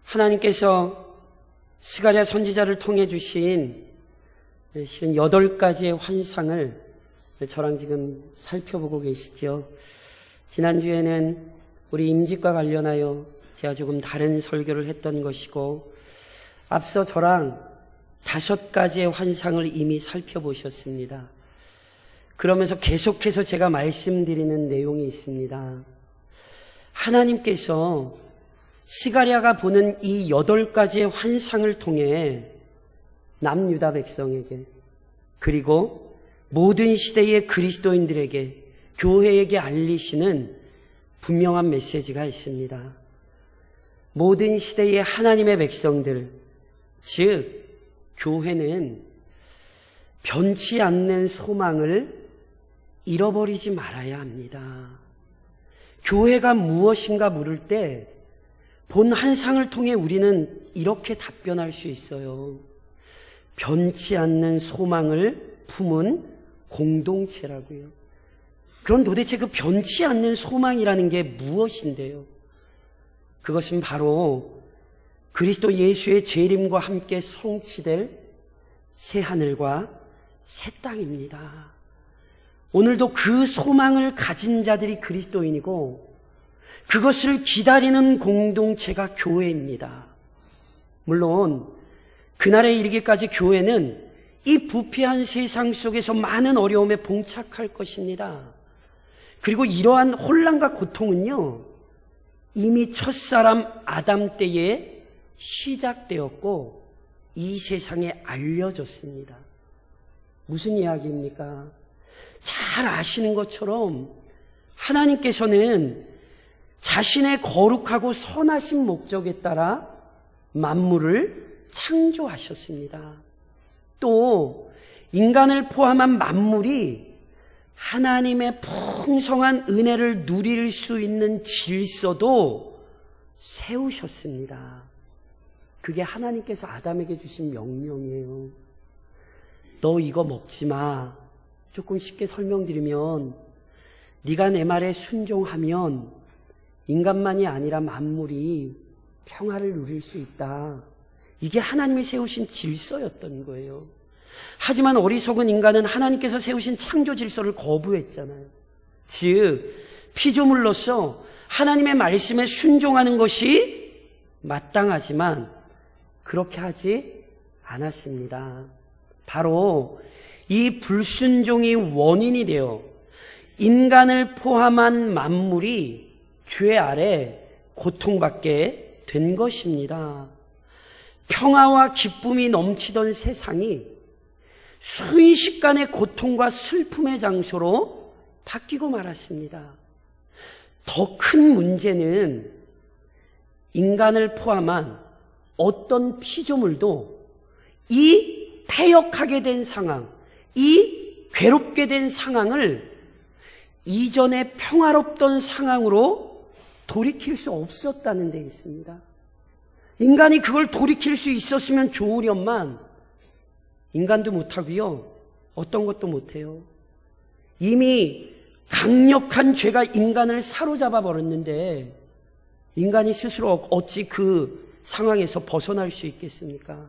하나님께서 스가랴 선지자를 통해 주신 실은 8가지의 환상을 저랑 지금 살펴보고 계시죠. 지난주에는 우리 임직과 관련하여 제가 조금 다른 설교를 했던 것이고, 앞서 저랑 5가지의 환상을 이미 살펴보셨습니다. 그러면서 계속해서 제가 말씀드리는 내용이 있습니다. 하나님께서 스가랴가 보는 이 8가지의 환상을 통해 남유다 백성에게, 그리고 모든 시대의 그리스도인들에게, 교회에게 알리시는 분명한 메시지가 있습니다. 모든 시대의 하나님의 백성들, 즉 교회는 변치 않는 소망을 잃어버리지 말아야 합니다. 교회가 무엇인가 물을 때 본 환상을 통해 우리는 이렇게 답변할 수 있어요. 변치 않는 소망을 품은 공동체라고요. 그럼 도대체 그 변치 않는 소망이라는 게 무엇인데요? 그것은 바로 그리스도 예수의 재림과 함께 성취될 새 하늘과 새 땅입니다. 오늘도 그 소망을 가진 자들이 그리스도인이고, 그것을 기다리는 공동체가 교회입니다. 물론 그날에 이르기까지 교회는 이 부패한 세상 속에서 많은 어려움에 봉착할 것입니다. 그리고 이러한 혼란과 고통은요, 이미 첫사람 아담 때에 시작되었고 이 세상에 알려졌습니다. 무슨 이야기입니까? 잘 아시는 것처럼 하나님께서는 자신의 거룩하고 선하신 목적에 따라 만물을 창조하셨습니다. 또 인간을 포함한 만물이 하나님의 풍성한 은혜를 누릴 수 있는 질서도 세우셨습니다. 그게 하나님께서 아담에게 주신 명령이에요. 너 이거 먹지 마. 조금 쉽게 설명드리면, 네가 내 말에 순종하면 인간만이 아니라 만물이 평화를 누릴 수 있다. 이게 하나님이 세우신 질서였던 거예요. 하지만 어리석은 인간은 하나님께서 세우신 창조 질서를 거부했잖아요. 즉, 피조물로서 하나님의 말씀에 순종하는 것이 마땅하지만 그렇게 하지 않았습니다. 바로 이 불순종이 원인이 되어 인간을 포함한 만물이 죄 아래 고통받게 된 것입니다. 평화와 기쁨이 넘치던 세상이 순식간에 고통과 슬픔의 장소로 바뀌고 말았습니다. 더 큰 문제는 인간을 포함한 어떤 피조물도 이 패역하게 된 상황, 이 괴롭게 된 상황을 이전에 평화롭던 상황으로 돌이킬 수 없었다는 데 있습니다. 인간이 그걸 돌이킬 수 있었으면 좋으련만 인간도 못하고요, 어떤 것도 못해요. 이미 강력한 죄가 인간을 사로잡아 버렸는데 인간이 스스로 어찌 그 상황에서 벗어날 수 있겠습니까?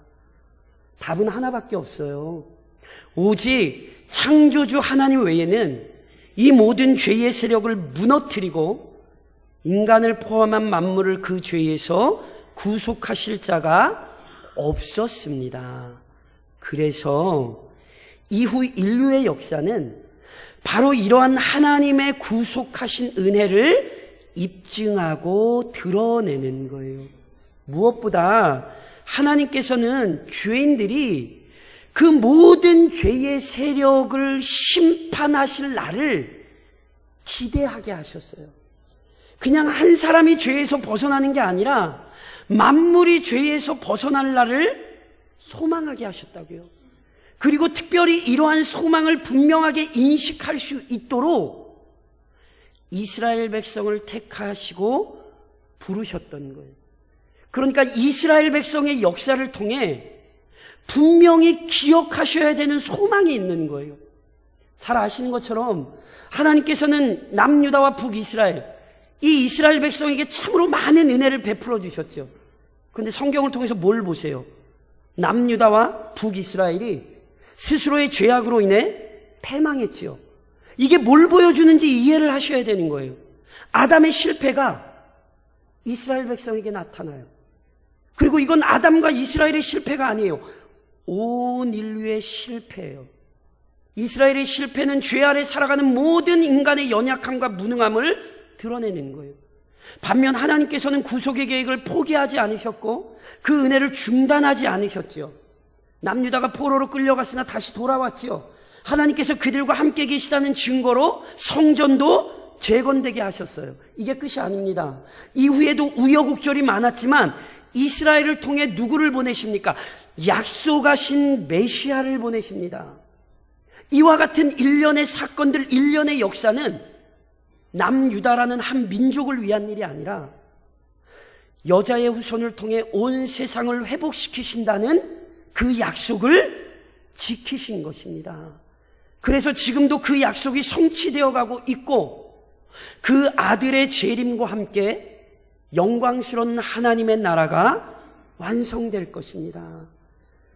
답은 하나밖에 없어요. 오직 창조주 하나님 외에는 이 모든 죄의 세력을 무너뜨리고 인간을 포함한 만물을 그 죄에서 구속하실 자가 없었습니다. 그래서 이후 인류의 역사는 바로 이러한 하나님의 구속하신 은혜를 입증하고 드러내는 거예요. 무엇보다 하나님께서는 죄인들이 그 모든 죄의 세력을 심판하실 날을 기대하게 하셨어요. 그냥 한 사람이 죄에서 벗어나는 게 아니라 만물이 죄에서 벗어날 날을 소망하게 하셨다고요. 그리고 특별히 이러한 소망을 분명하게 인식할 수 있도록 이스라엘 백성을 택하시고 부르셨던 거예요. 그러니까 이스라엘 백성의 역사를 통해 분명히 기억하셔야 되는 소망이 있는 거예요. 잘 아시는 것처럼 하나님께서는 남유다와 북이스라엘 이 이스라엘 백성에게 참으로 많은 은혜를 베풀어 주셨죠. 그런데 성경을 통해서 뭘 보세요? 남유다와 북이스라엘이 스스로의 죄악으로 인해 패망했지요. 이게 뭘 보여주는지 이해를 하셔야 되는 거예요. 아담의 실패가 이스라엘 백성에게 나타나요. 그리고 이건 아담과 이스라엘의 실패가 아니에요. 온 인류의 실패예요. 이스라엘의 실패는 죄 아래 살아가는 모든 인간의 연약함과 무능함을 드러내는 거예요. 반면 하나님께서는 구속의 계획을 포기하지 않으셨고 그 은혜를 중단하지 않으셨죠. 남유다가 포로로 끌려갔으나 다시 돌아왔지요. 하나님께서 그들과 함께 계시다는 증거로 성전도 재건되게 하셨어요. 이게 끝이 아닙니다. 이후에도 우여곡절이 많았지만 이스라엘을 통해 누구를 보내십니까? 약속하신 메시아를 보내십니다. 이와 같은 일련의 사건들, 일련의 역사는 남유다라는 한 민족을 위한 일이 아니라 여자의 후손을 통해 온 세상을 회복시키신다는 그 약속을 지키신 것입니다. 그래서 지금도 그 약속이 성취되어 가고 있고 그 아들의 재림과 함께 영광스러운 하나님의 나라가 완성될 것입니다.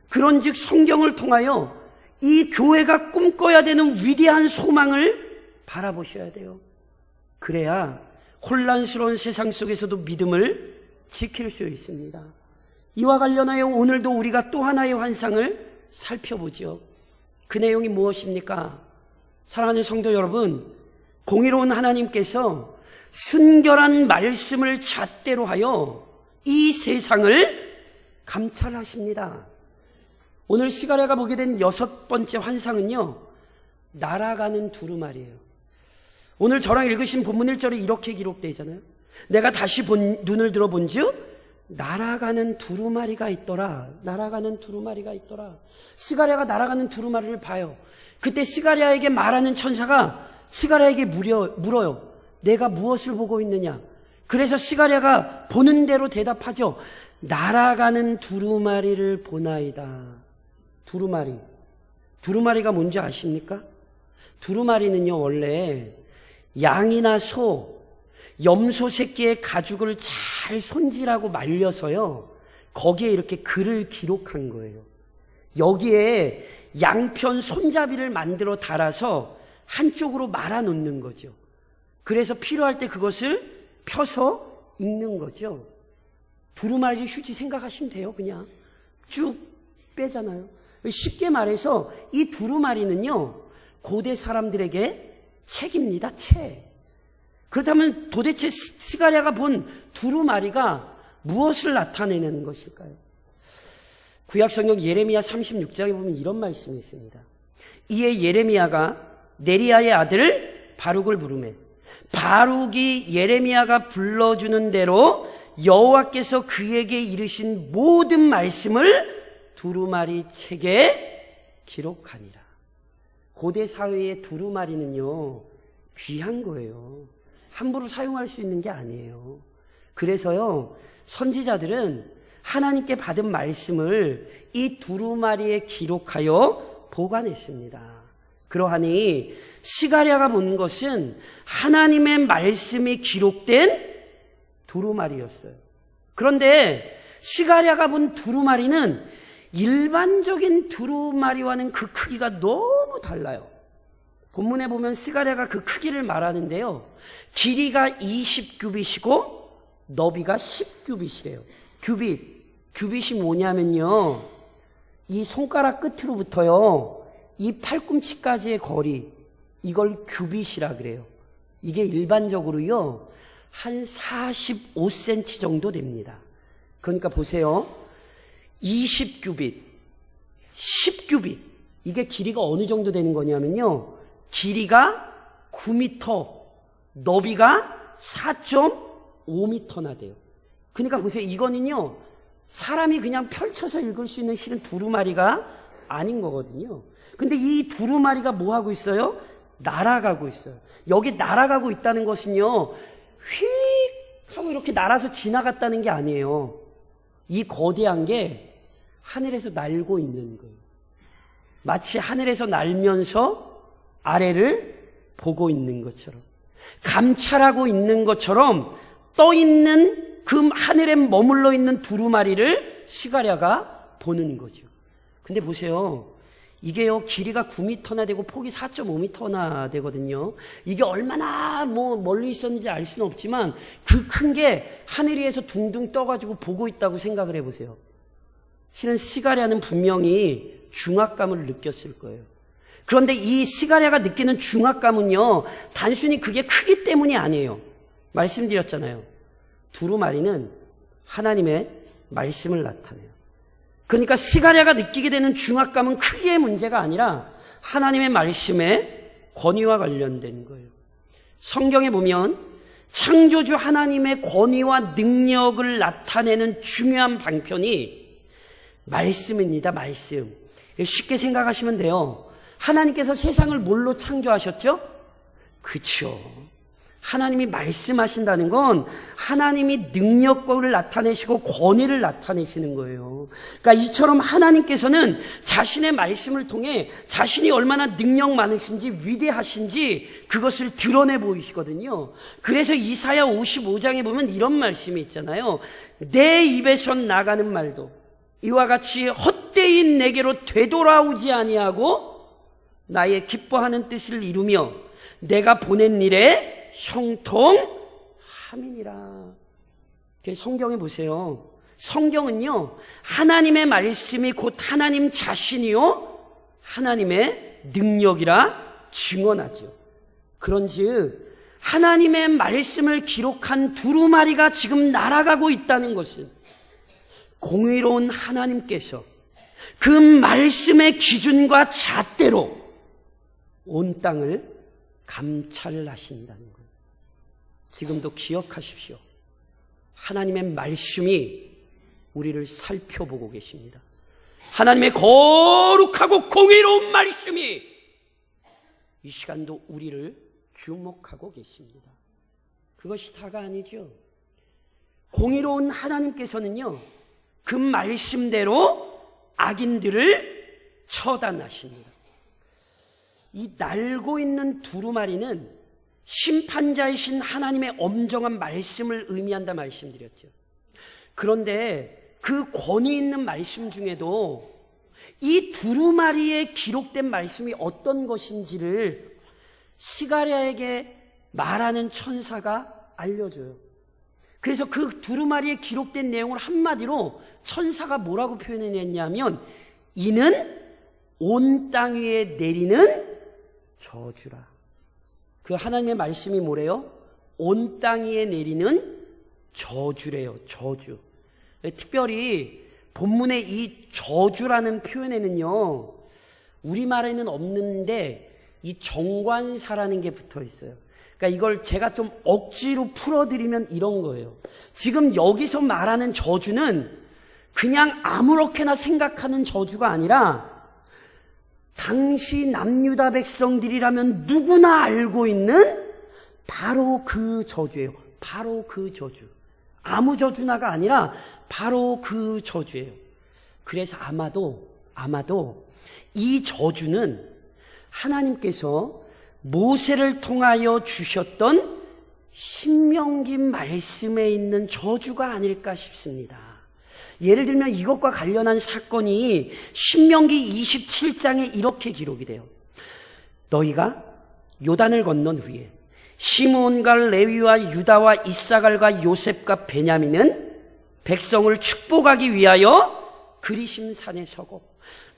그런즉 성경을 통하여 이 교회가 꿈꿔야 되는 위대한 소망을 바라보셔야 돼요. 그래야 혼란스러운 세상 속에서도 믿음을 지킬 수 있습니다. 이와 관련하여 오늘도 우리가 또 하나의 환상을 살펴보죠. 그 내용이 무엇입니까? 사랑하는 성도 여러분, 공의로운 하나님께서 순결한 말씀을 잣대로 하여 이 세상을 감찰하십니다. 오늘 시가랴가 보게 된 6번째 환상은요, 날아가는 두루마리예요. 오늘 저랑 읽으신 본문 1절에 이렇게 기록되어 있잖아요. 내가 다시 눈을 들어본 즉 날아가는 두루마리가 있더라. 날아가는 두루마리가 있더라. 스가랴가 날아가는 두루마리를 봐요. 그때 스가랴에게 말하는 천사가 스가랴에게 물어요. 내가 무엇을 보고 있느냐? 그래서 스가랴가 보는 대로 대답하죠. 날아가는 두루마리를 보나이다. 두루마리. 두루마리가 뭔지 아십니까? 두루마리는요, 원래 양이나 소, 염소 새끼의 가죽을 잘 손질하고 말려서요, 거기에 이렇게 글을 기록한 거예요. 여기에 양편 손잡이를 만들어 달아서 한쪽으로 말아 놓는 거죠. 그래서 필요할 때 그것을 펴서 읽는 거죠. 두루마리 휴지 생각하시면 돼요. 그냥 쭉 빼잖아요. 쉽게 말해서 이 두루마리는요, 고대 사람들에게 책입니다. 책. 그렇다면 도대체 스가랴가 본 두루마리가 무엇을 나타내는 것일까요? 구약성경 예레미야 36장에 보면 이런 말씀이 있습니다. 이에 예레미야가 네리야의 아들 바룩을 부르매 바룩이 예레미야가 불러주는 대로 여호와께서 그에게 이르신 모든 말씀을 두루마리 책에 기록하니라. 고대 사회의 두루마리는요, 귀한 거예요. 함부로 사용할 수 있는 게 아니에요. 그래서요, 선지자들은 하나님께 받은 말씀을 이 두루마리에 기록하여 보관했습니다. 그러하니 스가랴가 본 것은 하나님의 말씀이 기록된 두루마리였어요. 그런데 스가랴가 본 두루마리는 일반적인 두루마리와는 그 크기가 너무 달라요. 본문에 보면 스가랴가 그 크기를 말하는데요, 길이가 20규빗이고 너비가 10규빗이래요. 규빗이 뭐냐면요, 이 손가락 끝으로부터요, 이 팔꿈치까지의 거리, 이걸 규빗이라 그래요. 이게 일반적으로요, 한 45cm 정도 됩니다. 그러니까 보세요. 20규빗, 10규빗. 이게 길이가 어느 정도 되는 거냐면요, 길이가 9m, 너비가 4.5m나 돼요. 그러니까 보세요. 이거는요, 사람이 그냥 펼쳐서 읽을 수 있는 실은 두루마리가 아닌 거거든요. 근데 이 두루마리가 뭐 하고 있어요? 날아가고 있어요. 여기 날아가고 있다는 것은요, 휙 하고 이렇게 날아서 지나갔다는 게 아니에요. 이 거대한 게 하늘에서 날고 있는 거예요. 마치 하늘에서 날면서 아래를 보고 있는 것처럼. 감찰하고 있는 것처럼 떠 있는 그 하늘에 머물러 있는 두루마리를 시가랴가 보는 거죠. 근데 보세요. 이게요, 길이가 9m나 되고 폭이 4.5m나 되거든요. 이게 얼마나 멀리 있었는지 알 수는 없지만 그 큰 게 하늘 위에서 둥둥 떠가지고 보고 있다고 생각을 해보세요. 실은 시가랴는 분명히 중압감을 느꼈을 거예요. 그런데 이 시가랴가 느끼는 중압감은요, 단순히 그게 크기 때문이 아니에요. 말씀드렸잖아요. 두루마리는 하나님의 말씀을 나타내요. 그러니까 시가랴가 느끼게 되는 중압감은 크기의 문제가 아니라 하나님의 말씀의 권위와 관련된 거예요. 성경에 보면 창조주 하나님의 권위와 능력을 나타내는 중요한 방편이 말씀입니다. 말씀. 쉽게 생각하시면 돼요. 하나님께서 세상을 뭘로 창조하셨죠? 그렇죠. 하나님이 말씀하신다는 건 하나님이 능력을 나타내시고 권위를 나타내시는 거예요. 그러니까 이처럼 하나님께서는 자신의 말씀을 통해 자신이 얼마나 능력 많으신지 위대하신지 그것을 드러내 보이시거든요. 그래서 이사야 55장에 보면 이런 말씀이 있잖아요. 내 입에서 나가는 말도 이와 같이 헛되인 내게로 되돌아오지 아니하고 나의 기뻐하는 뜻을 이루며 내가 보낸 일에 형통함이니라. 성경에 보세요. 성경은요, 하나님의 말씀이 곧 하나님 자신이요 하나님의 능력이라 증언하죠. 그런즉 하나님의 말씀을 기록한 두루마리가 지금 날아가고 있다는 것은 공의로운 하나님께서 그 말씀의 기준과 잣대로 온 땅을 감찰하신다는 거예요. 지금도 기억하십시오. 하나님의 말씀이 우리를 살펴보고 계십니다. 하나님의 거룩하고 공의로운 말씀이 이 시간도 우리를 주목하고 계십니다. 그것이 다가 아니죠. 공의로운 하나님께서는요, 그 말씀대로 악인들을 처단하십니다. 이 날고 있는 두루마리는 심판자이신 하나님의 엄정한 말씀을 의미한다 말씀드렸죠. 그런데 그 권위 있는 말씀 중에도 이 두루마리에 기록된 말씀이 어떤 것인지를 시가랴에게 말하는 천사가 알려줘요. 그래서 그 두루마리에 기록된 내용을 한마디로 천사가 뭐라고 표현했냐면 이는 온 땅 위에 내리는 저주라. 그 하나님의 말씀이 뭐래요? 온 땅 위에 내리는 저주래요. 저주. 특별히 본문의 이 저주라는 표현에는요, 우리말에는 없는데 이 정관사라는 게 붙어 있어요. 그러니까 이걸 제가 좀 억지로 풀어드리면 이런 거예요. 지금 여기서 말하는 저주는 그냥 아무렇게나 생각하는 저주가 아니라 당시 남유다 백성들이라면 누구나 알고 있는 바로 그 저주예요. 바로 그 저주. 아무 저주나가 아니라 바로 그 저주예요. 그래서 아마도 이 저주는 하나님께서 모세를 통하여 주셨던 신명기 말씀에 있는 저주가 아닐까 싶습니다. 예를 들면 이것과 관련한 사건이 신명기 27장에 이렇게 기록이 돼요. 너희가 요단을 건넌 후에 시므온과 레위와 유다와 이사갈과 요셉과 베냐민은 백성을 축복하기 위하여 그리심 산에 서고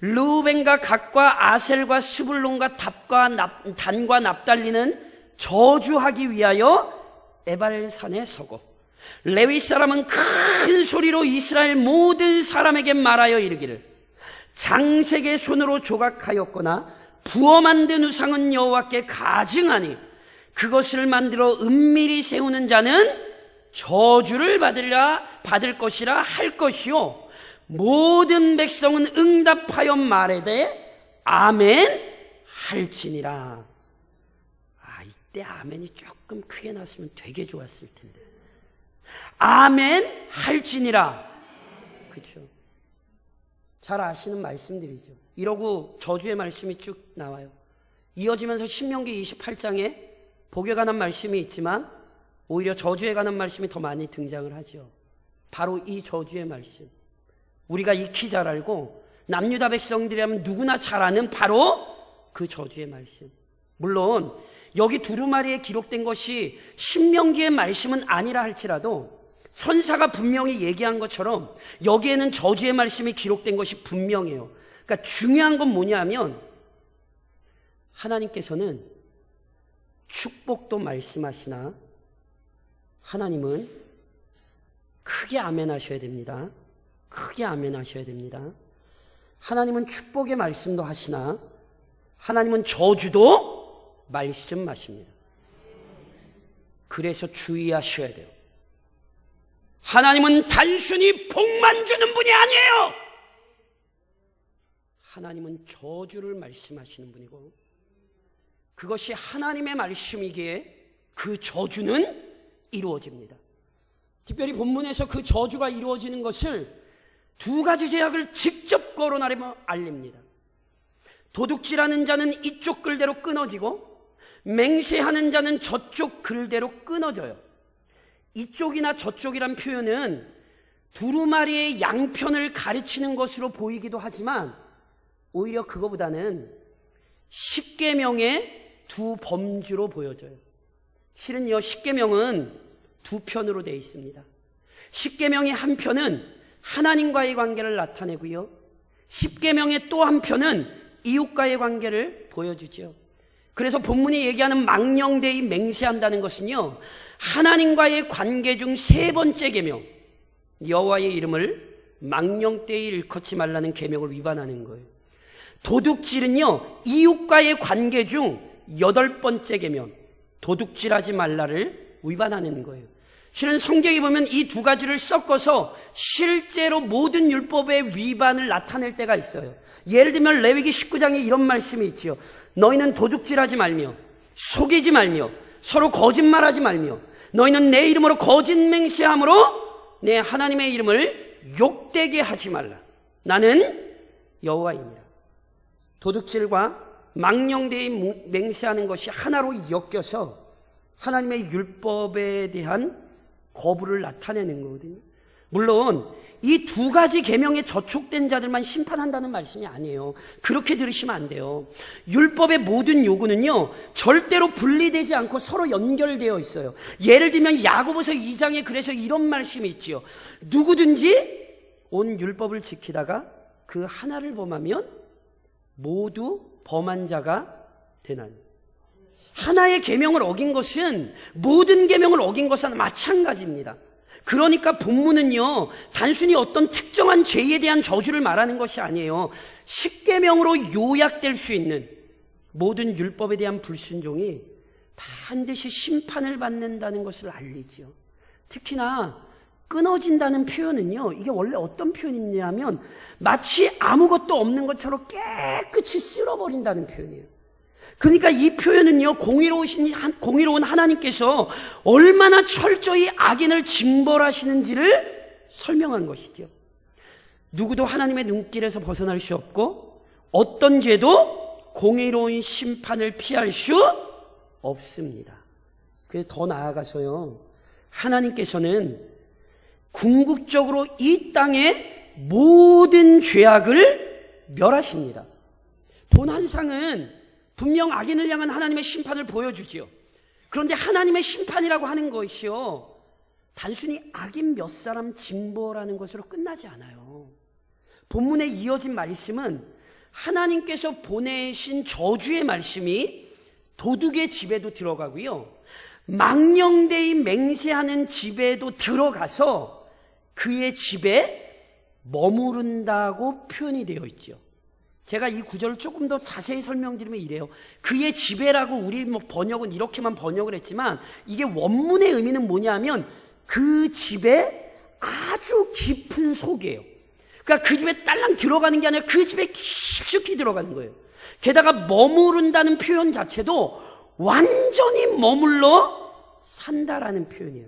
르우벤과 갓과 아셀과 스불론과 단과 납달리는 저주하기 위하여 에발산에 서고 레위 사람은 큰 소리로 이스라엘 모든 사람에게 말하여 이르기를 장색의 손으로 조각하였거나 부어 만든 우상은 여호와께 가증하니 그것을 만들어 은밀히 세우는 자는 저주를 받을 것이라 할 것이요 모든 백성은 응답하여 말하되 아멘 할지니라. 이때 아멘이 조금 크게 났으면 되게 좋았을 텐데. 아멘 할지니라. 그렇죠. 잘 아시는 말씀들이죠. 이러고 저주의 말씀이 쭉 나와요. 이어지면서 신명기 28장에 복에 관한 말씀이 있지만 오히려 저주에 관한 말씀이 더 많이 등장을 하죠. 바로 이 저주의 말씀, 우리가 익히 잘 알고 남유다 백성들이라면 누구나 잘 아는 바로 그 저주의 말씀. 물론 여기 두루마리에 기록된 것이 신명기의 말씀은 아니라 할지라도 천사가 분명히 얘기한 것처럼 여기에는 저주의 말씀이 기록된 것이 분명해요. 그러니까 중요한 건 뭐냐면 하나님께서는 축복도 말씀하시나 하나님은 크게 아멘 하셔야 됩니다. 크게 아멘 하셔야 됩니다. 하나님은 축복의 말씀도 하시나 하나님은 저주도 말씀하십니다. 그래서 주의하셔야 돼요. 하나님은 단순히 복만 주는 분이 아니에요. 하나님은 저주를 말씀하시는 분이고 그것이 하나님의 말씀이기에 그 저주는 이루어집니다. 특별히 본문에서 그 저주가 이루어지는 것을 두 가지 제약을 직접 거론하며 알립니다. 도둑질하는 자는 이쪽 글대로 끊어지고 맹세하는 자는 저쪽 글대로 끊어져요. 이쪽이나 저쪽이란 표현은 두루마리의 양편을 가르치는 것으로 보이기도 하지만 오히려 그거보다는 십계명의 두 범주로 보여져요. 실은요, 십계명은 두 편으로 되어 있습니다. 십계명의 한 편은 하나님과의 관계를 나타내고요, 십계명의 또 한 편은 이웃과의 관계를 보여주죠. 그래서 본문이 얘기하는 망령되이 맹세한다는 것은요, 하나님과의 관계 중 세 번째 계명, 여호와의 이름을 망령되이 일컫지 말라는 계명을 위반하는 거예요. 도둑질은요, 이웃과의 관계 중 여덟 번째 계명, 도둑질하지 말라를 위반하는 거예요. 실은 성경에 보면 이 두 가지를 섞어서 실제로 모든 율법의 위반을 나타낼 때가 있어요. 예를 들면 레위기 19장에 이런 말씀이 있지요. 너희는 도둑질하지 말며 속이지 말며 서로 거짓말하지 말며 너희는 내 이름으로 거짓 맹세함으로 내 하나님의 이름을 욕되게 하지 말라. 나는 여호와입니다. 도둑질과 망령되이 맹세하는 것이 하나로 엮여서 하나님의 율법에 대한 거부를 나타내는 거거든요. 물론 이 두 가지 계명에 저촉된 자들만 심판한다는 말씀이 아니에요. 그렇게 들으시면 안 돼요. 율법의 모든 요구는요, 절대로 분리되지 않고 서로 연결되어 있어요. 예를 들면 야고보서 2장에 그래서 이런 말씀이 있지요. 누구든지 온 율법을 지키다가 그 하나를 범하면 모두 범한 자가 되나니. 하나의 계명을 어긴 것은 모든 계명을 어긴 것은 마찬가지입니다. 그러니까 본문은요, 단순히 어떤 특정한 죄에 대한 저주를 말하는 것이 아니에요. 십계명으로 요약될 수 있는 모든 율법에 대한 불순종이 반드시 심판을 받는다는 것을 알리죠. 특히나 끊어진다는 표현은요, 이게 원래 어떤 표현이냐면 마치 아무것도 없는 것처럼 깨끗이 쓸어버린다는 표현이에요. 그러니까 이 표현은요, 공의로운 하나님께서 얼마나 철저히 악인을 징벌하시는지를 설명한 것이죠. 누구도 하나님의 눈길에서 벗어날 수 없고 어떤 죄도 공의로운 심판을 피할 수 없습니다. 그래서 더 나아가서요, 하나님께서는 궁극적으로 이 땅의 모든 죄악을 멸하십니다. 본한상은 분명 악인을 향한 하나님의 심판을 보여주지요. 그런데 하나님의 심판이라고 하는 것이요, 단순히 악인 몇 사람 징벌하는 것으로 끝나지 않아요. 본문에 이어진 말씀은 하나님께서 보내신 저주의 말씀이 도둑의 집에도 들어가고요, 망령되이 맹세하는 집에도 들어가서 그의 집에 머무른다고 표현이 되어 있죠. 제가 이 구절을 조금 더 자세히 설명드리면 이래요. 그의 집에라고 우리 번역은 이렇게만 번역을 했지만 이게 원문의 의미는 뭐냐면 그 집에 아주 깊은 속이에요. 그러니까 그 집에 딸랑 들어가는 게 아니라 그 집에 깊숙이 들어가는 거예요. 게다가 머무른다는 표현 자체도 완전히 머물러 산다라는 표현이에요.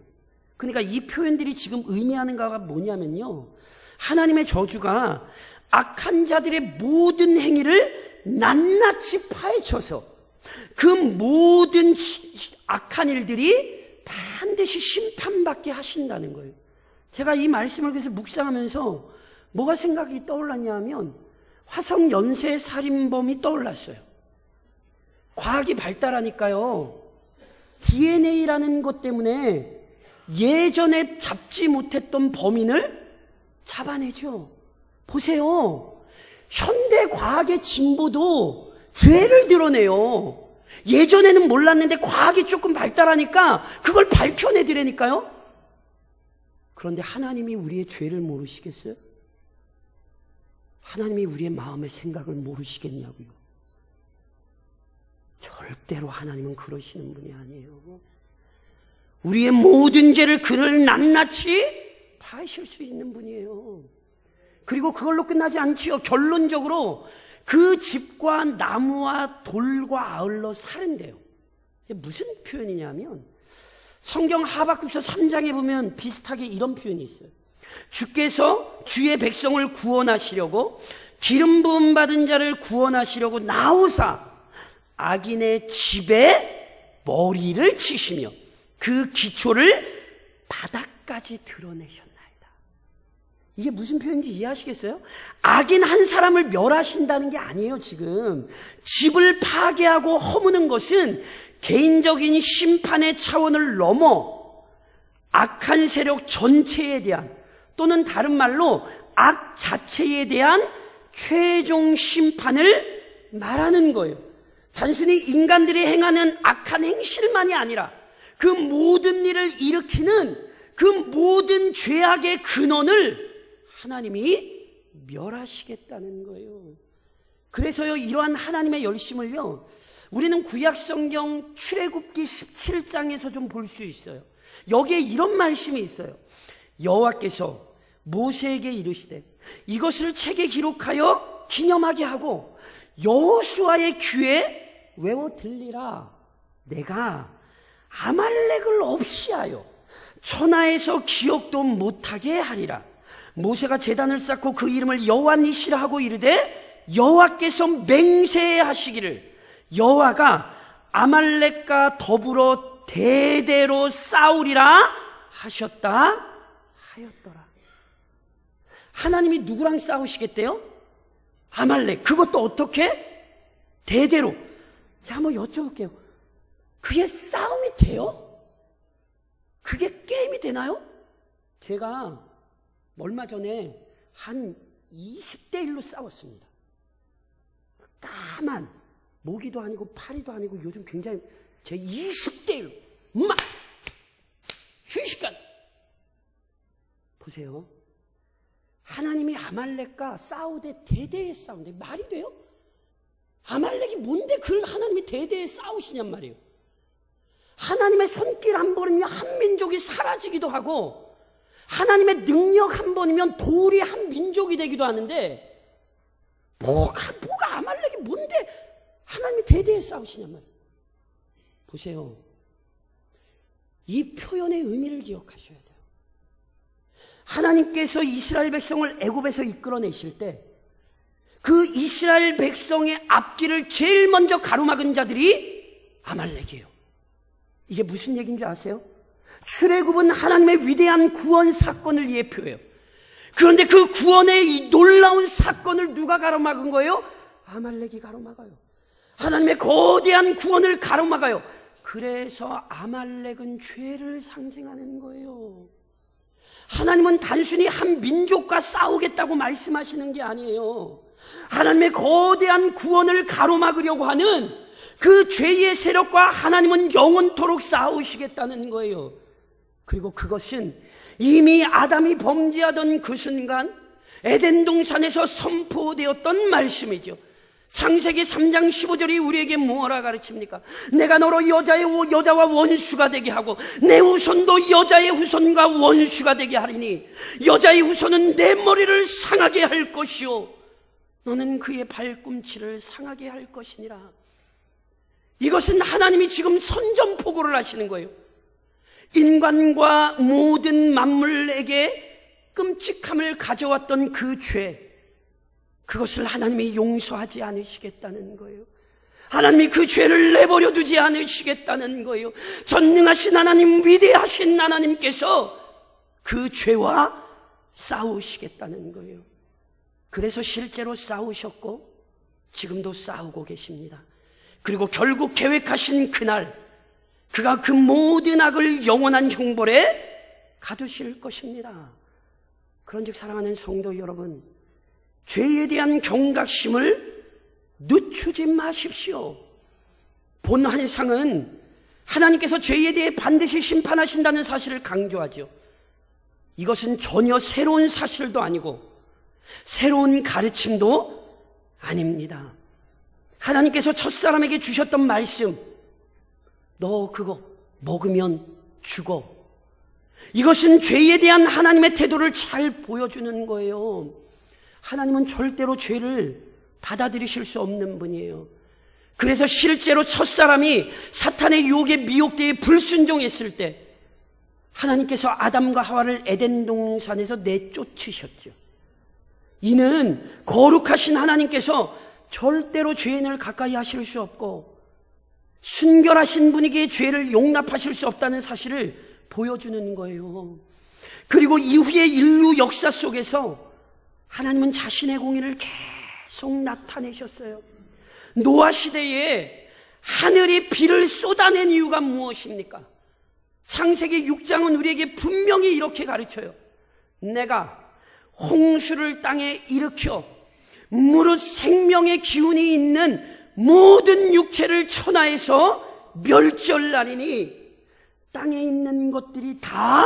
그러니까 이 표현들이 지금 의미하는 거가 뭐냐면요, 하나님의 저주가 악한 자들의 모든 행위를 낱낱이 파헤쳐서 그 모든 악한 일들이 반드시 심판받게 하신다는 거예요. 제가 이 말씀을 그래서 묵상하면서 뭐가 생각이 떠올랐냐 하면 화성 연쇄 살인범이 떠올랐어요. 과학이 발달하니까요, DNA라는 것 때문에 예전에 잡지 못했던 범인을 잡아내죠. 보세요. 현대 과학의 진보도 죄를 드러내요. 예전에는 몰랐는데 과학이 조금 발달하니까 그걸 밝혀내더라니까요. 그런데 하나님이 우리의 죄를 모르시겠어요? 하나님이 우리의 마음의 생각을 모르시겠냐고요. 절대로 하나님은 그러시는 분이 아니에요. 우리의 모든 죄를 그를 낱낱이 파실 수 있는 분이에요. 그리고 그걸로 끝나지 않지요. 결론적으로 그 집과 나무와 돌과 아울러 살은대요. 이게 무슨 표현이냐면 성경 하박국서 3장에 보면 비슷하게 이런 표현이 있어요. 주께서 주의 백성을 구원하시려고 기름 부음 받은 자를 구원하시려고 나오사 악인의 집에 머리를 치시며 그 기초를 바닥까지 드러내셨나이다. 이게 무슨 표현인지 이해하시겠어요? 악인 한 사람을 멸하신다는 게 아니에요. 지금 집을 파괴하고 허무는 것은 개인적인 심판의 차원을 넘어 악한 세력 전체에 대한, 또는 다른 말로 악 자체에 대한 최종 심판을 말하는 거예요. 단순히 인간들이 행하는 악한 행실만이 아니라 그 모든 일을 일으키는 그 모든 죄악의 근원을 하나님이 멸하시겠다는 거예요. 그래서요, 이러한 하나님의 열심을요, 우리는 구약성경 출애굽기 17장에서 좀 볼 수 있어요. 여기에 이런 말씀이 있어요. 여호와께서 모세에게 이르시되 이것을 책에 기록하여 기념하게 하고 여호수아의 귀에 외워 들리라. 내가 아말렉을 없이 하여 천하에서 기억도 못하게 하리라. 모세가 제단을 쌓고 그 이름을 여호와 니시라 하고 이르되 여호와께서 맹세하시기를 여호와가 아말렉과 더불어 대대로 싸우리라 하셨다 하였더라. 하나님이 누구랑 싸우시겠대요? 아말렉. 그것도 어떻게? 대대로. 자, 한번 여쭤볼게요. 그게 싸움이 돼요? 그게 게임이 되나요? 제가 얼마 전에 한 20대 1로 싸웠습니다. 까만 모기도 아니고 파리도 아니고 요즘 굉장히 제 20대 1로 막 순식간. 보세요. 하나님이 아말렉과 싸우되 대대에 싸운데 말이 돼요? 아말렉이 뭔데 그걸 하나님이 대대에 싸우시냔 말이에요. 하나님의 손길 한 번이면 한 민족이 사라지기도 하고 하나님의 능력 한 번이면 돌이 한 민족이 되기도 하는데 뭐가 아말렉이 뭔데 하나님이 대대에 싸우시냔 말이에요. 보세요. 이 표현의 의미를 기억하셔야 돼요. 하나님께서 이스라엘 백성을 애굽에서 이끌어내실 때 그 이스라엘 백성의 앞길을 제일 먼저 가로막은 자들이 아말렉이에요. 이게 무슨 얘기인지 아세요? 출애굽은 하나님의 위대한 구원 사건을 예표해요. 그런데 그 구원의 이 놀라운 사건을 누가 가로막은 거예요? 아말렉이 가로막아요. 하나님의 거대한 구원을 가로막아요. 그래서 아말렉은 죄를 상징하는 거예요. 하나님은 단순히 한 민족과 싸우겠다고 말씀하시는 게 아니에요. 하나님의 거대한 구원을 가로막으려고 하는 그 죄의 세력과 하나님은 영원토록 싸우시겠다는 거예요. 그리고 그것은 이미 아담이 범죄하던 그 순간 에덴 동산에서 선포되었던 말씀이죠. 창세기 3장 15절이 우리에게 무엇라 가르칩니까? 내가 너로 여자와 원수가 되게 하고 내 후손도 여자의 후손과 원수가 되게 하리니 여자의 후손은 내 머리를 상하게 할 것이요 너는 그의 발꿈치를 상하게 할 것이니라. 이것은 하나님이 지금 선전포고를 하시는 거예요. 인간과 모든 만물에게 끔찍함을 가져왔던 그 죄, 그것을 하나님이 용서하지 않으시겠다는 거예요. 하나님이 그 죄를 내버려 두지 않으시겠다는 거예요. 전능하신 하나님, 위대하신 하나님께서 그 죄와 싸우시겠다는 거예요. 그래서 실제로 싸우셨고 지금도 싸우고 계십니다. 그리고 결국 계획하신 그날 그가 그 모든 악을 영원한 형벌에 가두실 것입니다. 그런즉 사랑하는 성도 여러분, 죄에 대한 경각심을 늦추지 마십시오. 본 환상은 하나님께서 죄에 대해 반드시 심판하신다는 사실을 강조하죠. 이것은 전혀 새로운 사실도 아니고 새로운 가르침도 아닙니다. 하나님께서 첫사람에게 주셨던 말씀, 너 그거 먹으면 죽어. 이것은 죄에 대한 하나님의 태도를 잘 보여주는 거예요. 하나님은 절대로 죄를 받아들이실 수 없는 분이에요. 그래서 실제로 첫사람이 사탄의 유혹에 미혹되어 불순종했을 때 하나님께서 아담과 하와를 에덴 동산에서 내쫓으셨죠. 이는 거룩하신 하나님께서 절대로 죄인을 가까이 하실 수 없고 순결하신 분에게 죄를 용납하실 수 없다는 사실을 보여주는 거예요. 그리고 이후의 인류 역사 속에서 하나님은 자신의 공의를 계속 나타내셨어요. 노아 시대에 하늘이 비를 쏟아낸 이유가 무엇입니까? 창세기 6장은 우리에게 분명히 이렇게 가르쳐요. 내가 홍수를 땅에 일으켜 무릇 생명의 기운이 있는 모든 육체를 천하에서 멸절하리니 땅에 있는 것들이 다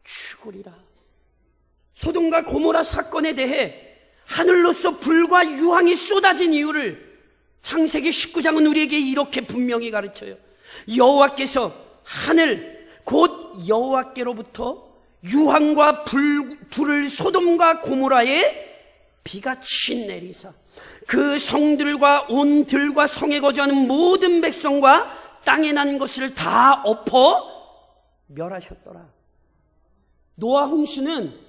죽으리라. 소돔과 고모라 사건에 대해 하늘로서 불과 유황이 쏟아진 이유를 창세기 19장은 우리에게 이렇게 분명히 가르쳐요. 여호와께서 하늘 곧 여호와께로부터 유황과 불을 소돔과 고모라에 비같이 내리사 그 성들과 온 들과 성에 거주하는 모든 백성과 땅에 난 것을 다 엎어 멸하셨더라. 노아 홍수는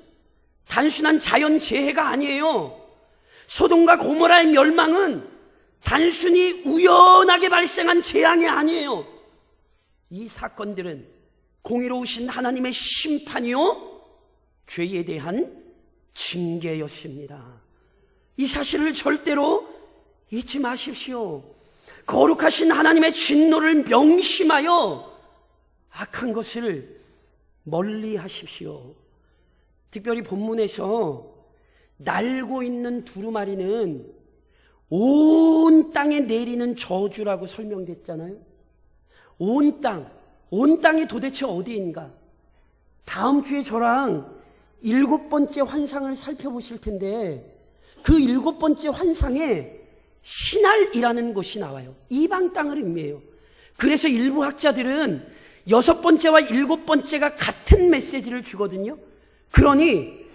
단순한 자연재해가 아니에요. 소돔과 고모라의 멸망은 단순히 우연하게 발생한 재앙이 아니에요. 이 사건들은 공의로우신 하나님의 심판이요 죄에 대한 징계였습니다. 이 사실을 절대로 잊지 마십시오. 거룩하신 하나님의 진노를 명심하여 악한 것을 멀리 하십시오. 특별히 본문에서 날고 있는 두루마리는 온 땅에 내리는 저주라고 설명됐잖아요. 온 땅이 도대체 어디인가? 다음 주에 저랑 7번째 환상을 살펴보실 텐데 그 7번째 환상에 신할이라는 곳이 나와요. 이방 땅을 의미해요. 그래서 일부 학자들은 6번째와 7번째가 같은 메시지를 주거든요. 그러니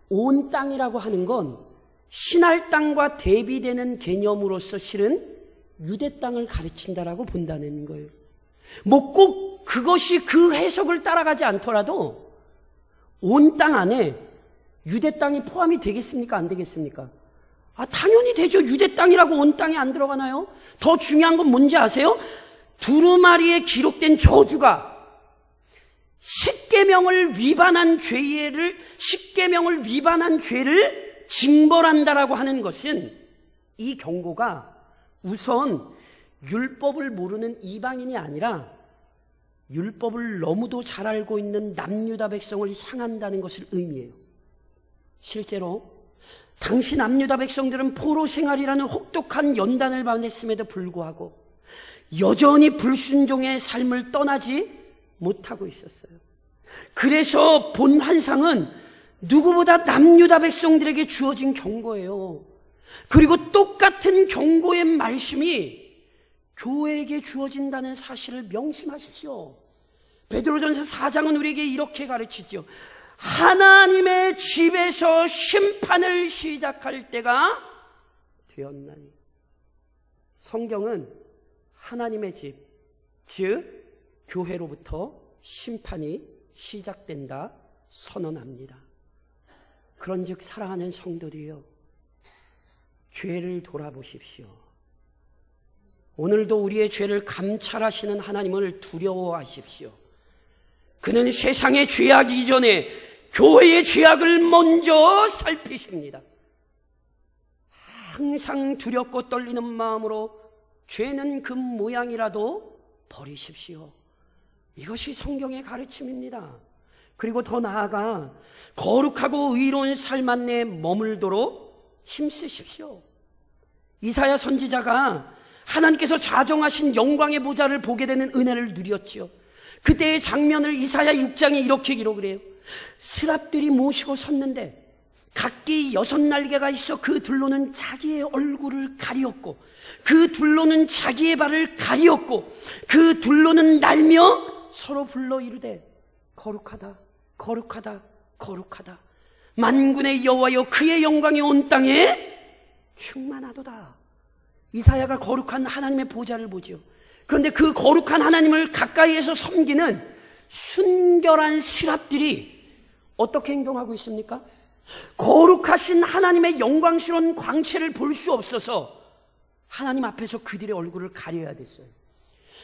온 땅이라고 하는 건 신할 땅과 대비되는 개념으로서 실은 유대 땅을 가르친다라고 본다는 거예요. 뭐 꼭 그것이 그 해석을 따라가지 않더라도 온 땅 안에 유대 땅이 포함이 되겠습니까? 안 되겠습니까? 당연히 되죠. 유대 땅이라고 온 땅에 안 들어가나요? 더 중요한 건 뭔지 아세요? 두루마리에 기록된 저주가 십계명을 위반한 죄를 징벌한다라고 하는 것은 이 경고가 우선 율법을 모르는 이방인이 아니라 율법을 너무도 잘 알고 있는 남유다 백성을 향한다는 것을 의미해요. 실제로 당시 남유다 백성들은 포로 생활이라는 혹독한 연단을 받았음에도 불구하고 여전히 불순종의 삶을 떠나지 못하고 있었어요. 그래서 본 환상은 누구보다 남유다 백성들에게 주어진 경고예요. 그리고 똑같은 경고의 말씀이 교회에게 주어진다는 사실을 명심하십시오. 베드로전서 4장은 우리에게 이렇게 가르치죠. 하나님의 집에서 심판을 시작할 때가 되었나니. 성경은 하나님의 집, 즉 교회로부터 심판이 시작된다 선언합니다. 그런즉 사랑하는 성도들이여, 죄를 돌아보십시오. 오늘도 우리의 죄를 감찰하시는 하나님을 두려워하십시오. 그는 세상의 죄악 이전에 교회의 죄악을 먼저 살피십니다. 항상 두렵고 떨리는 마음으로 죄는 그 모양이라도 버리십시오. 이것이 성경의 가르침입니다. 그리고 더 나아가 거룩하고 의로운 삶 안에 머물도록 힘쓰십시오. 이사야 선지자가 하나님께서 좌정하신 영광의 보좌를 보게 되는 은혜를 누렸죠. 그때의 장면을 이사야 6장에 이렇게 기록을 해요. 스랍들이 모시고 섰는데 각기 6날개가 있어 그 둘로는 자기의 얼굴을 가리었고 그 둘로는 자기의 발을 가리었고 그 둘로는 날며 서로 불러 이르되 거룩하다 거룩하다 거룩하다 만군의 여호와여 그의 영광이 온 땅에 충만하도다. 이사야가 거룩한 하나님의 보좌를 보죠. 그런데 그 거룩한 하나님을 가까이에서 섬기는 순결한 스랍들이 어떻게 행동하고 있습니까? 거룩하신 하나님의 영광스러운 광채를 볼 수 없어서 하나님 앞에서 그들의 얼굴을 가려야 됐어요.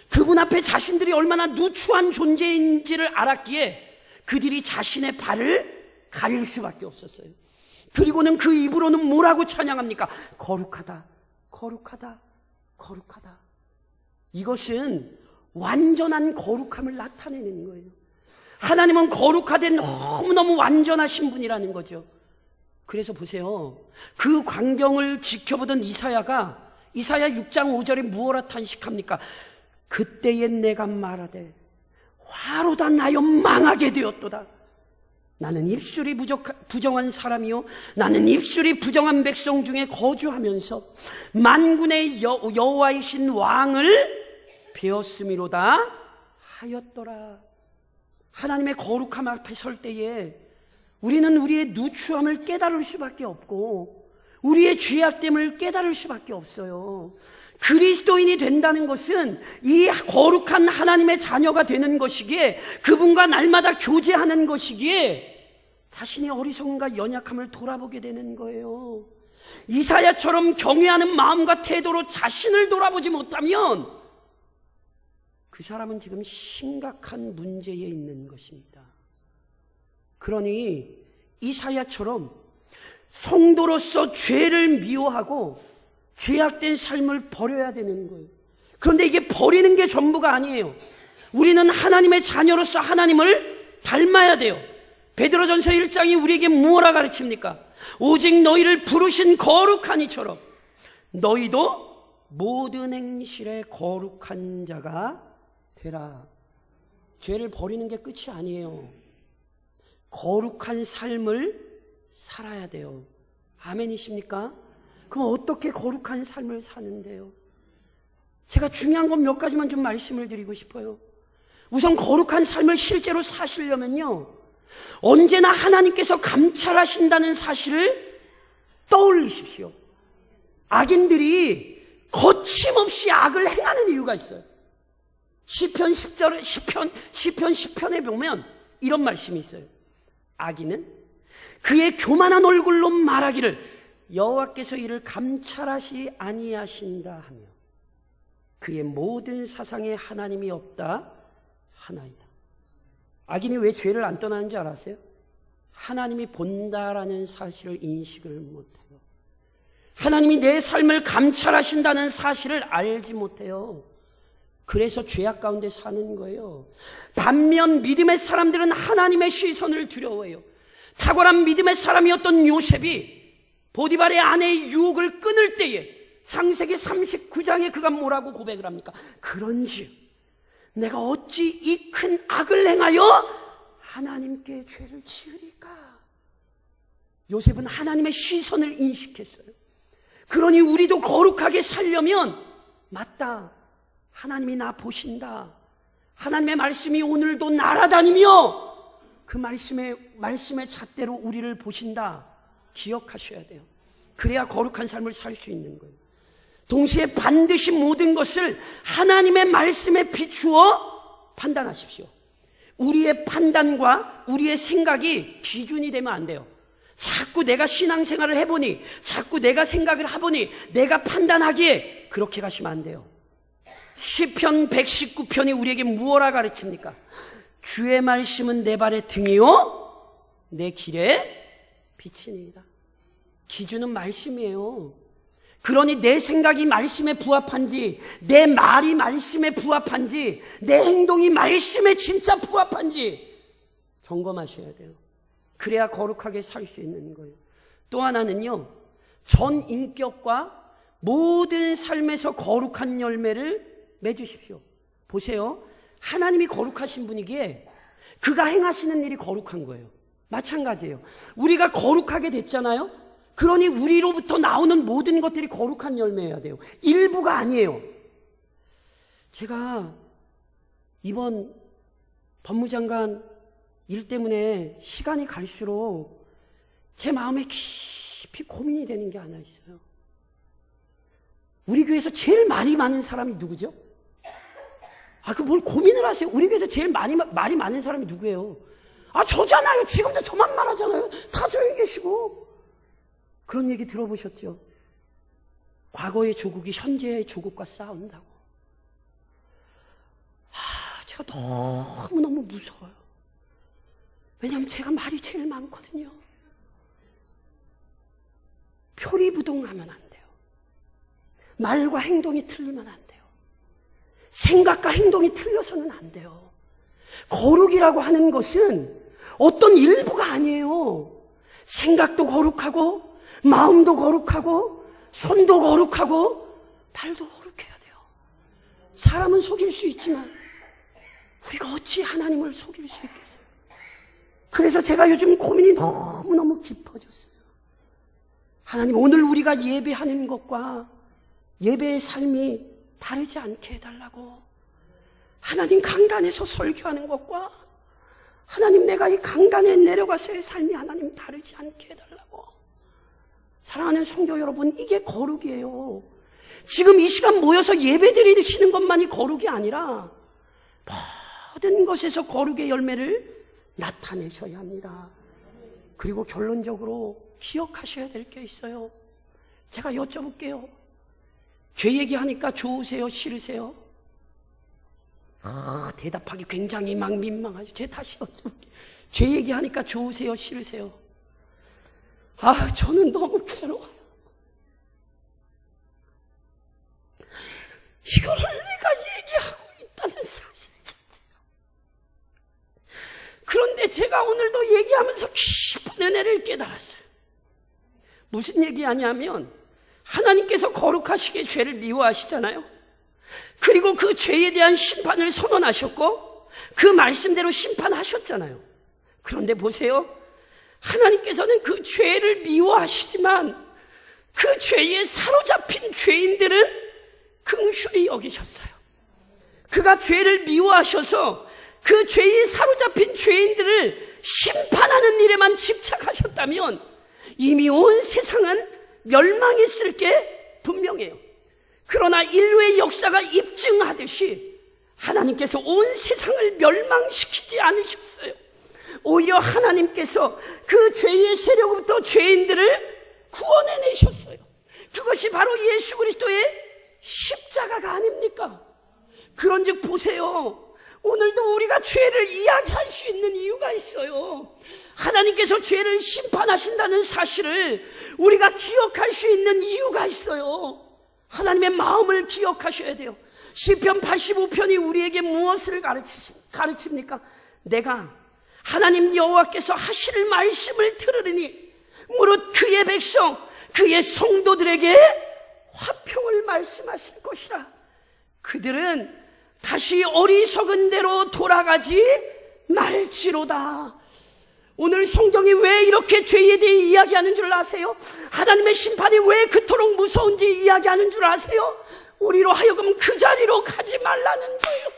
그분 앞에 자신들이 얼마나 누추한 존재인지를 알았기에 그들이 자신의 발을 가릴 수밖에 없었어요. 그리고는 그 입으로는 뭐라고 찬양합니까? 거룩하다 거룩하다 거룩하다. 이것은 완전한 거룩함을 나타내는 거예요. 하나님은 거룩하되 너무너무 완전하신 분이라는 거죠. 그래서 보세요. 그 광경을 지켜보던 이사야가 이사야 6장 5절에 무엇라 탄식합니까? 그때에 내가 말하되 화로다 나여 망하게 되었도다. 나는 입술이 부정한 사람이요 나는 입술이 부정한 백성 중에 거주하면서 만군의 여호와이신 왕을 배웠음이로다 하였더라. 하나님의 거룩함 앞에 설 때에 우리는 우리의 누추함을 깨달을 수밖에 없고 우리의 죄악됨을 깨달을 수밖에 없어요. 그리스도인이 된다는 것은 이 거룩한 하나님의 자녀가 되는 것이기에 그분과 날마다 교제하는 것이기에 자신의 어리석음과 연약함을 돌아보게 되는 거예요. 이사야처럼 경외하는 마음과 태도로 자신을 돌아보지 못하면 그 사람은 지금 심각한 문제에 있는 것입니다. 그러니 이사야처럼 성도로서 죄를 미워하고 죄악된 삶을 버려야 되는 거예요. 그런데 이게 버리는 게 전부가 아니에요. 우리는 하나님의 자녀로서 하나님을 닮아야 돼요. 베드로전서 1장이 우리에게 무엇라 가르칩니까? 오직 너희를 부르신 거룩한 이처럼 너희도 모든 행실에 거룩한 자가 되라. 죄를 버리는 게 끝이 아니에요. 거룩한 삶을 살아야 돼요. 아멘이십니까? 그럼 어떻게 거룩한 삶을 사는데요? 제가 중요한 건 몇 가지만 좀 말씀을 드리고 싶어요. 우선 거룩한 삶을 실제로 사시려면요, 언제나 하나님께서 감찰하신다는 사실을 떠올리십시오. 악인들이 거침없이 악을 행하는 이유가 있어요. 시편 10편에 보면 이런 말씀이 있어요. 악인은 그의 교만한 얼굴로 말하기를 여호와께서 이를 감찰하시 아니하신다 하며 그의 모든 사상에 하나님이 없다 하나이다. 악인이 왜 죄를 안 떠나는지 알아세요? 하나님이 본다라는 사실을 인식을 못해요. 하나님이 내 삶을 감찰하신다는 사실을 알지 못해요. 그래서 죄악 가운데 사는 거예요. 반면 믿음의 사람들은 하나님의 시선을 두려워해요. 탁월한 믿음의 사람이었던 요셉이 보디발의 아내의 유혹을 끊을 때에 창세기 39장에 그가 뭐라고 고백을 합니까? 그런즉 내가 어찌 이 큰 악을 행하여 하나님께 죄를 지으리까? 요셉은 하나님의 시선을 인식했어요. 그러니 우리도 거룩하게 살려면 맞다, 하나님이 나 보신다. 하나님의 말씀이 오늘도 날아다니며 그 말씀의 잣대로 우리를 보신다. 기억하셔야 돼요. 그래야 거룩한 삶을 살 수 있는 거예요. 동시에 반드시 모든 것을 하나님의 말씀에 비추어 판단하십시오. 우리의 판단과 우리의 생각이 기준이 되면 안 돼요. 자꾸 내가 신앙생활을 해보니, 자꾸 내가 생각을 해보니, 내가 판단하기에 그렇게 가시면 안 돼요. 시편 119편이 우리에게 무엇라 가르칩니까? 주의 말씀은 내 발의 등이요 내 길에 빛이니이다. 기준은 말씀이에요. 그러니 내 생각이 말씀에 부합한지, 내 말이 말씀에 부합한지, 내 행동이 말씀에 진짜 부합한지 점검하셔야 돼요. 그래야 거룩하게 살 수 있는 거예요. 또 하나는요, 전 인격과 모든 삶에서 거룩한 열매를 맺으십시오. 보세요. 하나님이 거룩하신 분이기에 그가 행하시는 일이 거룩한 거예요. 마찬가지예요. 우리가 거룩하게 됐잖아요. 그러니 우리로부터 나오는 모든 것들이 거룩한 열매여야 돼요. 일부가 아니에요. 제가 이번 법무장관 일 때문에 시간이 갈수록 제 마음에 깊이 고민이 되는 게 하나 있어요. 우리 교회에서 제일 말이 많은 사람이 누구죠? 그 뭘 고민을 하세요? 우리 교회에서 제일 말이 많은 사람이 누구예요? 저잖아요. 지금도 저만 말하잖아요. 다 조용히 계시고. 그런 얘기 들어보셨죠? 과거의 조국이 현재의 조국과 싸운다고. 제가 너무너무 무서워요. 왜냐하면 제가 말이 제일 많거든요. 표리부동하면 안 돼요. 말과 행동이 틀리면 안 돼요. 생각과 행동이 틀려서는 안 돼요. 거룩이라고 하는 것은 어떤 일부가 아니에요. 생각도 거룩하고, 마음도 거룩하고, 손도 거룩하고, 발도 거룩해야 돼요. 사람은 속일 수 있지만 우리가 어찌 하나님을 속일 수 있겠어요? 그래서 제가 요즘 고민이 너무너무 깊어졌어요. 하나님, 오늘 우리가 예배하는 것과 예배의 삶이 다르지 않게 해달라고. 하나님, 강단에서 설교하는 것과 하나님, 내가 이 강단에 내려가서의 삶이 하나님 다르지 않게 해달라고. 사랑하는 성도 여러분, 이게 거룩이에요. 지금 이 시간 모여서 예배 드리시는 것만이 거룩이 아니라 모든 것에서 거룩의 열매를 나타내셔야 합니다. 그리고 결론적으로 기억하셔야 될 게 있어요. 제가 여쭤볼게요. 죄 얘기하니까 좋으세요? 싫으세요? 대답하기 굉장히 막 민망하죠. 제가 다시 여쭤볼게요. 죄 얘기하니까 좋으세요? 싫으세요? 저는 너무 괴로워요. 이거를 내가 얘기하고 있다는 사실 자체가. 그런데 제가 오늘도 얘기하면서 깊은 은혜를 깨달았어요. 무슨 얘기하냐면, 하나님께서 거룩하시게 죄를 미워하시잖아요. 그리고 그 죄에 대한 심판을 선언하셨고 그 말씀대로 심판하셨잖아요. 그런데 보세요. 하나님께서는 그 죄를 미워하시지만 그 죄에 사로잡힌 죄인들은 긍휼히 여기셨어요. 그가 죄를 미워하셔서 그 죄에 사로잡힌 죄인들을 심판하는 일에만 집착하셨다면 이미 온 세상은 멸망했을 게 분명해요. 그러나 인류의 역사가 입증하듯이 하나님께서 온 세상을 멸망시키지 않으셨어요. 오히려 하나님께서 그 죄의 세력으로부터 죄인들을 구원해내셨어요. 그것이 바로 예수 그리스도의 십자가가 아닙니까? 그런즉 보세요. 오늘도 우리가 죄를 이야기할 수 있는 이유가 있어요. 하나님께서 죄를 심판하신다는 사실을 우리가 기억할 수 있는 이유가 있어요. 하나님의 마음을 기억하셔야 돼요. 시편 85편이 우리에게 무엇을 가르칩니까? 내가 하나님 여호와께서 하실 말씀을 들으리니 무릇 그의 백성, 그의 성도들에게 화평을 말씀하실 것이라. 그들은 다시 어리석은 대로 돌아가지 말지로다. 오늘 성경이 왜 이렇게 죄에 대해 이야기하는 줄 아세요? 하나님의 심판이 왜 그토록 무서운지 이야기하는 줄 아세요? 우리로 하여금 그 자리로 가지 말라는 거예요.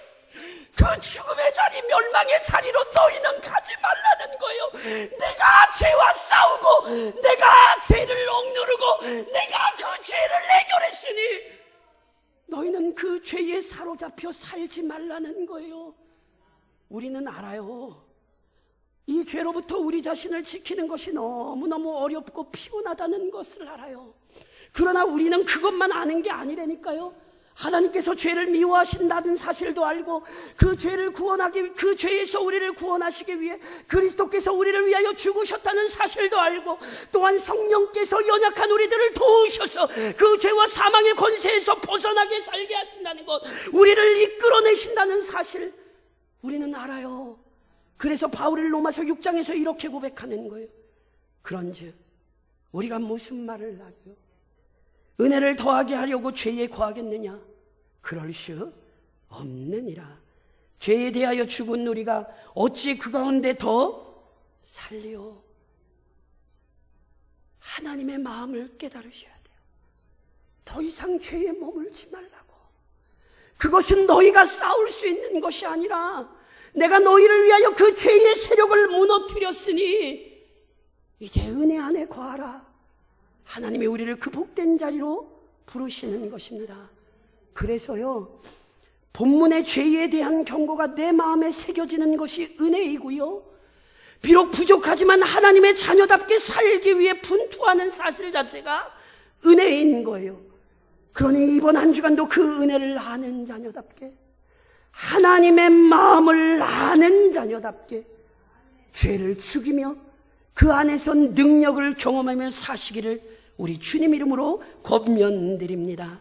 그 죽음의 자리, 멸망의 자리로 너희는 가지 말라는 거예요. 내가 죄와 싸우고 내가 죄를 억누르고 내가 그 죄를 해결했으니 너희는 그 죄에 사로잡혀 살지 말라는 거예요. 우리는 알아요. 이 죄로부터 우리 자신을 지키는 것이 너무너무 어렵고 피곤하다는 것을 알아요. 그러나 우리는 그것만 아는 게 아니라니까요. 하나님께서 죄를 미워하신다는 사실도 알고 그 죄를 그 죄에서 우리를 구원하시기 위해 그리스도께서 우리를 위하여 죽으셨다는 사실도 알고 또한 성령께서 연약한 우리들을 도우셔서 그 죄와 사망의 권세에서 벗어나게 살게 하신다는 것, 우리를 이끌어내신다는 사실 우리는 알아요. 그래서 바울이 로마서 6장에서 이렇게 고백하는 거예요. 그런즉 우리가 무슨 말을 하죠? 은혜를 더하게 하려고 죄에 거하겠느냐? 그럴 수 없느니라. 죄에 대하여 죽은 우리가 어찌 그 가운데 더 살리오? 하나님의 마음을 깨달으셔야 돼요. 더 이상 죄에 머물지 말라고. 그것은 너희가 싸울 수 있는 것이 아니라 내가 너희를 위하여 그 죄의 세력을 무너뜨렸으니 이제 은혜 안에 거하라. 하나님이 우리를 그 복된 자리로 부르시는 것입니다. 그래서요, 본문의 죄에 대한 경고가 내 마음에 새겨지는 것이 은혜이고요, 비록 부족하지만 하나님의 자녀답게 살기 위해 분투하는 사실 자체가 은혜인 거예요. 그러니 이번 한 주간도 그 은혜를 아는 자녀답게, 하나님의 마음을 아는 자녀답게 죄를 죽이며 그 안에서 능력을 경험하며 사시기를 우리 주님 이름으로 권면드립니다.